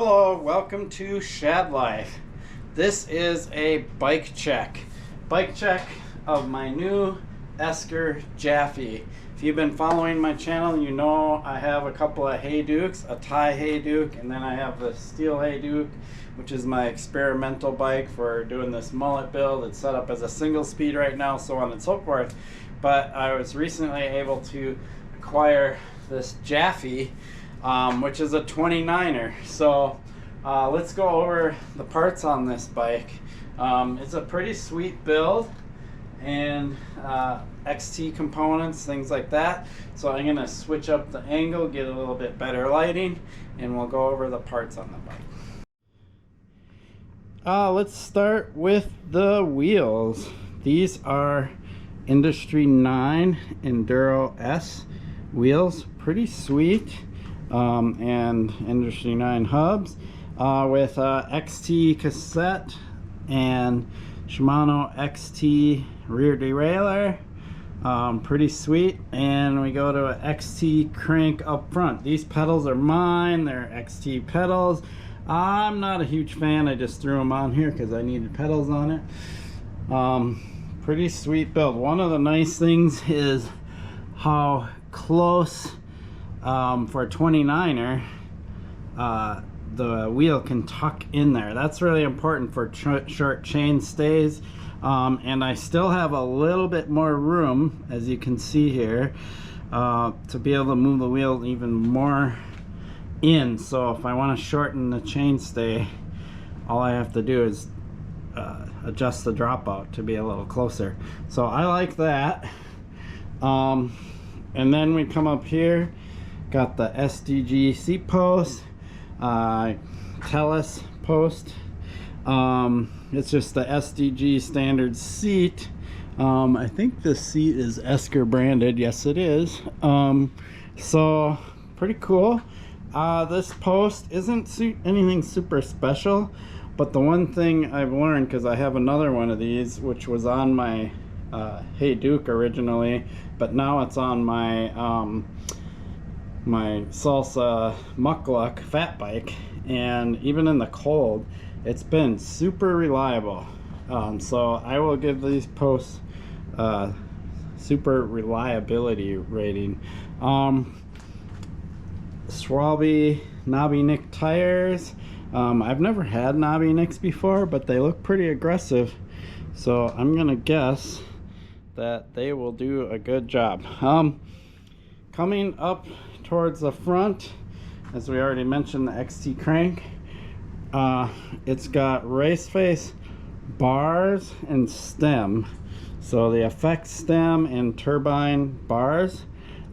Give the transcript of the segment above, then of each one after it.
Hello, welcome to Shad Life. This is a bike check of my new Esker Japhy. If you've been following my channel, you know I have a couple of Haydukes, a Thai Hayduk, and then I have the steel Hayduk, which is my experimental bike for doing this mullet build. It's set up as a single speed right now, so on and so forth. But I was recently able to acquire this Japhy, which is a 29er. So let's go over the parts on this bike. It's a pretty sweet build, and XT components, things like that. So I'm gonna switch up the angle, get a little bit better lighting, and we'll go over the parts on the bike. Let's start with the wheels. These are Industry 9 Enduro S wheels, pretty sweet. And Industry 9 hubs with XT cassette and Shimano XT rear derailleur, pretty sweet. And we go to an XT crank up front. These pedals are mine, they're XT pedals. I'm not a huge fan, I just threw them on here because I needed pedals on it. Pretty sweet build. One of the nice things is how close for a 29er the wheel can tuck in there. That's really important for short chain stays. And I still have a little bit more room, as you can see here, to be able to move the wheel even more in. So if I want to shorten the chain stay, all I have to do is adjust the dropout to be a little closer. So I like that. And then we come up here, got the SDG seat post, Telus post. It's just the SDG standard seat. I think this seat is Esker branded. Yes, it is. So pretty cool. This post isn't anything super special, but the one thing I've learned, because I have another one of these which was on my Hayduk originally, but now it's on my my Salsa Mukluk fat bike, and even in the cold it's been super reliable. So I will give these posts super reliability rating. Schwalbe knobby nick tires. I've never had knobby nicks before, but they look pretty aggressive, so I'm gonna guess that they will do a good job. Coming up towards the front, as we already mentioned, the XT crank. It's got race face bars and stem, so the effect stem and turbine bars.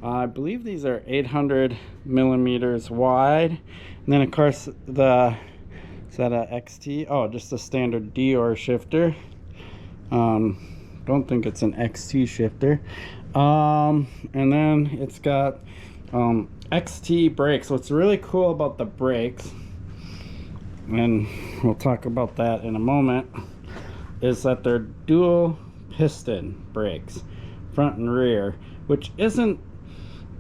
I believe these are 800 millimeters wide. And then of course the, is that a XT? Oh, just a standard Dior shifter. Don't think it's an XT shifter. And then it's got XT brakes. What's really cool about the brakes, and we'll talk about that in a moment, is that they're dual piston brakes, front and rear, which isn't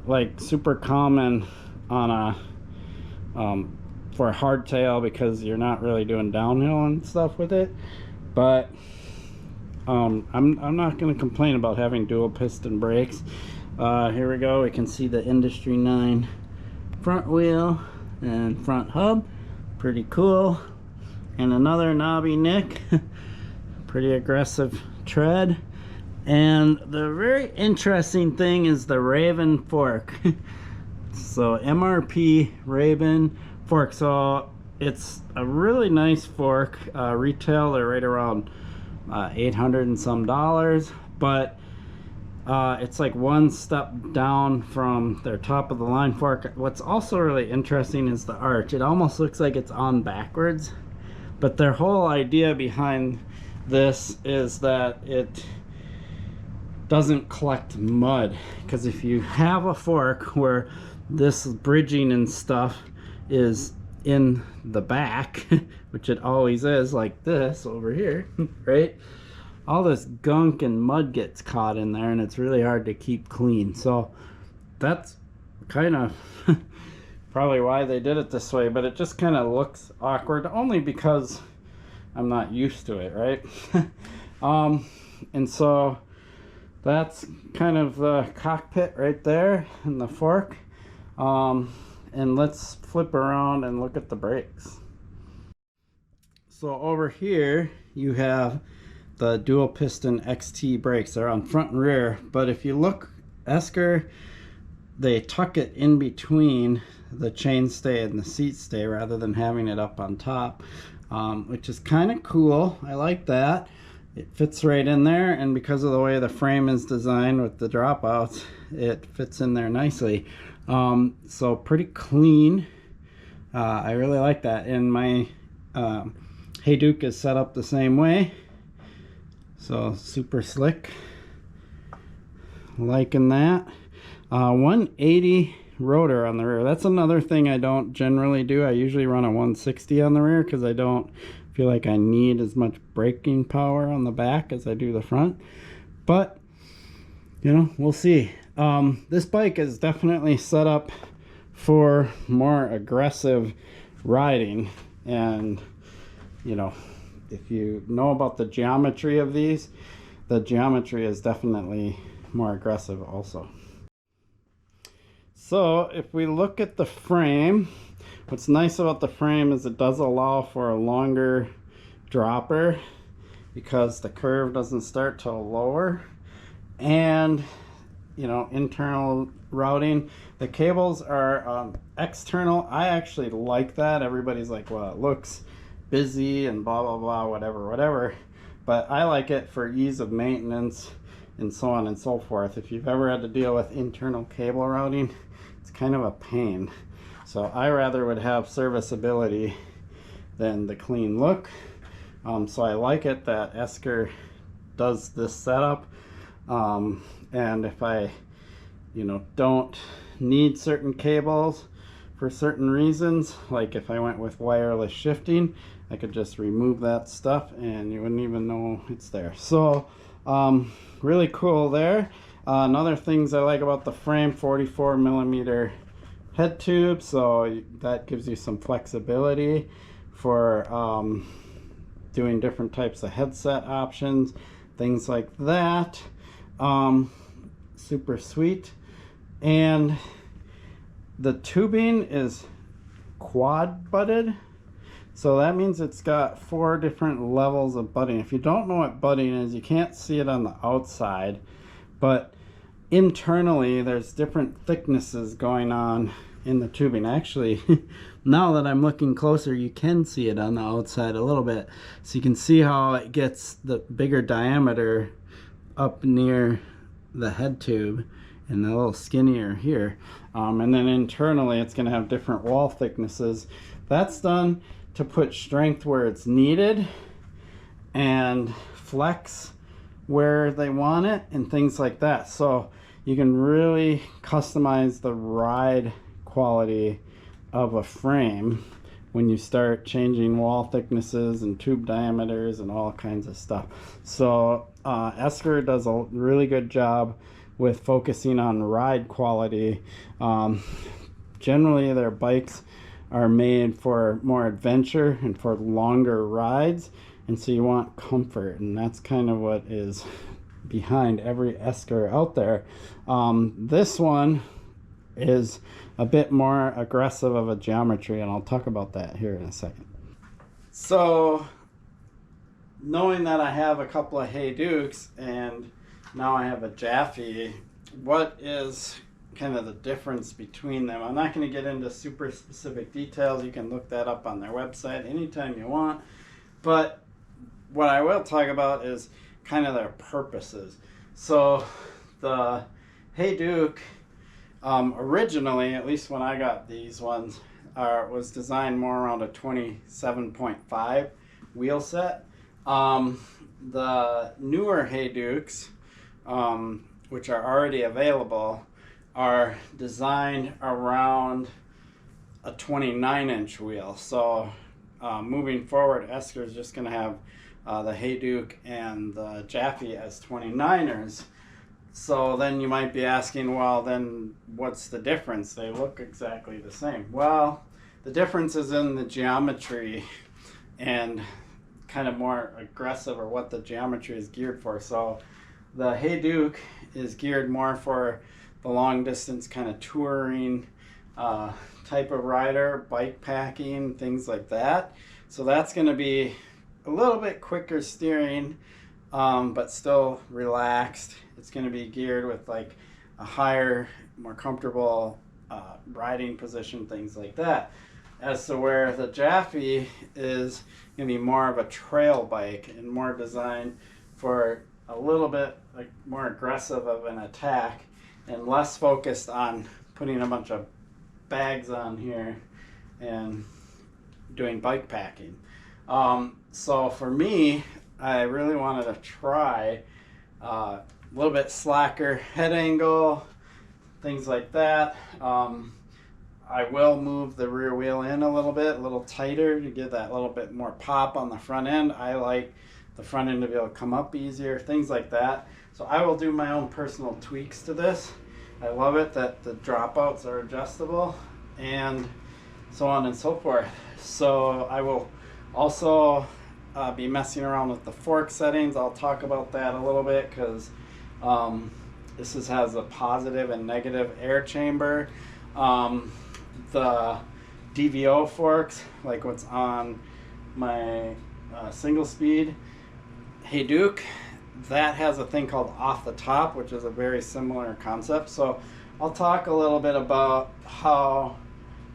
like super common on a for a hardtail, because you're not really doing downhill and stuff with it. But I'm not going to complain about having dual piston brakes. Here we go. We can see the Industry 9 front wheel and front hub. Pretty cool. And another knobby nick. Pretty aggressive tread. And the very interesting thing is the Raven fork. So MRP Raven fork. So it's a really nice fork. Retail, they're right around $800 and some, but it's like one step down from their top of the line fork. What's also really interesting is the arch. It almost looks like it's on backwards, but their whole idea behind this is that it doesn't collect mud, because if you have a fork where this bridging and stuff is in the back, which it always is, like this over here, right, all this gunk and mud gets caught in there, and it's really hard to keep clean. So that's kind of probably why they did it this way, but it just kind of looks awkward, only because I'm not used to it, right? And so that's kind of the cockpit right there and the fork. And let's flip around and look at the brakes. So over here you have the dual piston XT brakes. They're on front and rear, but if you look, Esker, they tuck it in between the chainstay and the seat stay rather than having it up on top, which is kind of cool. I like that. It fits right in there, and because of the way the frame is designed with the dropouts, it fits in there nicely. So pretty clean. I really like that, and my Hayduke is set up the same way, so super slick. Liking that. 180 rotor on the rear. That's another thing I don't generally do. I usually run a 160 on the rear because I don't feel like I need as much braking power on the back as I do the front, but you know, we'll see. This bike is definitely set up for more aggressive riding, and you know, if you know about the geometry of these, the geometry is definitely more aggressive also. So if we look at the frame, what's nice about the frame is it does allow for a longer dropper because the curve doesn't start till lower, and you know, internal routing. The cables are external. I actually like that. Everybody's like, well, it looks busy and blah blah blah, whatever, but I like it for ease of maintenance and so on and so forth. If you've ever had to deal with internal cable routing, it's kind of a pain. So I rather would have serviceability than the clean look. So I like it that Esker does this setup. And if I, you know, don't need certain cables for certain reasons, like if I went with wireless shifting, I could just remove that stuff and you wouldn't even know it's there. So really cool there. Another things I like about the frame, 44 millimeter head tube, so that gives you some flexibility for doing different types of headset options, things like that. Super sweet. And the tubing is quad butted, so that means it's got 4 different levels of butting. If you don't know what butting is, you can't see it on the outside, but internally there's different thicknesses going on in the tubing. Actually, now that I'm looking closer, you can see it on the outside a little bit, so you can see how it gets the bigger diameter up near the head tube and a little skinnier here, and then internally it's going to have different wall thicknesses. That's done to put strength where it's needed and flex where they want it and things like that, so you can really customize the ride quality of a frame when you start changing wall thicknesses and tube diameters and all kinds of stuff. So Esker does a really good job with focusing on ride quality. Generally their bikes are made for more adventure and for longer rides, and so you want comfort, and that's kind of what is behind every Esker out there. This one is a bit more aggressive of a geometry, and I'll talk about that here in a second. So knowing that I have a couple of Haydukes and now I have a Japhy, what is kind of the difference between them? I'm not going to get into super specific details. You can look that up on their website anytime you want, but what I will talk about is kind of their purposes. So the Hayduke, originally, at least when I got these ones, was designed more around a 27.5 wheel set. The newer Haydukes, which are already available, are designed around a 29-inch wheel. So moving forward, Esker is just going to have the Hayduke and the Japhy as 29ers. So then you might be asking, well, then what's the difference? They look exactly the same. Well, the difference is in the geometry and kind of more aggressive, or what the geometry is geared for. So the Hey Duke is geared more for the long distance kind of touring type of rider, bike packing, things like that. So that's going to be a little bit quicker steering, but still relaxed. It's going to be geared with like a higher, more comfortable riding position, things like that. As to where the Japhy is going to be more of a trail bike and more designed for a little bit like more aggressive of an attack and less focused on putting a bunch of bags on here and doing bike packing. So for me, I really wanted to try a little bit slacker head angle, things like that. I will move the rear wheel in a little tighter to get that little bit more pop on the front end. I like the front end to be able to come up easier, things like that. So I will do my own personal tweaks to this. I love it that the dropouts are adjustable and so on and so forth. So I will also be messing around with the fork settings. I'll talk about that a little bit because this has a positive and negative air chamber. The DVO forks, like what's on my single speed Hey Duke, that has a thing called off the top, which is a very similar concept. So I'll talk a little bit about how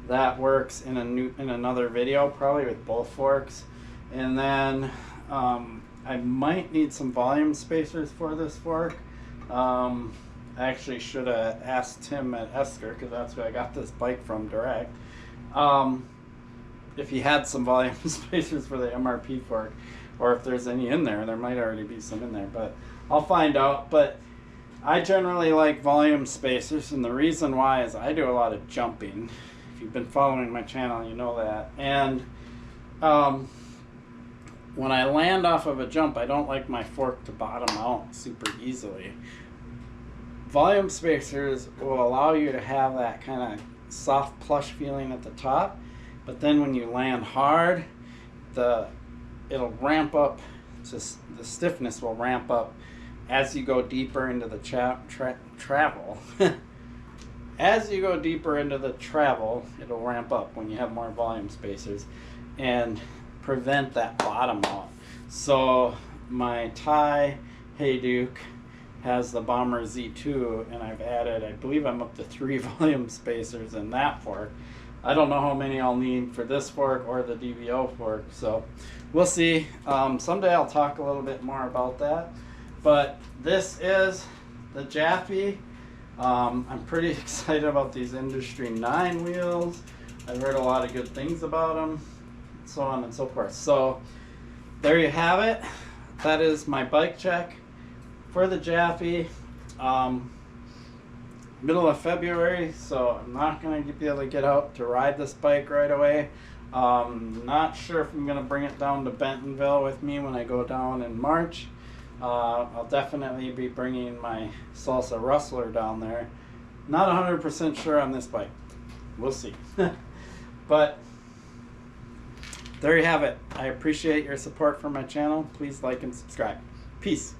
that works in another video, probably with both forks. And then I might need some volume spacers for this fork. I actually should have asked Tim at Esker, because that's where I got this bike from direct, if he had some volume spacers for the MRP fork, or if there's any in there. There might already be some in there, but I'll find out. But I generally like volume spacers, and the reason why is I do a lot of jumping. If you've been following my channel, you know that. And when I land off of a jump, I don't like my fork to bottom out super easily. Volume spacers will allow you to have that kind of soft plush feeling at the top, but then when you land hard, it'll ramp up, just the stiffness will ramp up as you go deeper into the travel. As you go deeper into the travel, it'll ramp up when you have more volume spacers and prevent that bottom out. So my Thai Hey Duke has the Bomber Z2, and I've added, I believe I'm up to 3 volume spacers in that fork. I don't know how many I'll need for this fork or the DVO fork, so we'll see. Someday I'll talk a little bit more about that. But this is the Japhy. I'm pretty excited about these Industry 9 wheels. I've heard a lot of good things about them, so on and so forth. So there you have it. That is my bike check for the Japhy. Middle of February, so I'm not going to be able to get out to ride this bike right away. Not sure if I'm going to bring it down to Bentonville with me when I go down in March. I'll definitely be bringing my Salsa Rustler down there. Not 100% sure on this bike. We'll see. But there you have it. I appreciate your support for my channel. Please like and subscribe. Peace.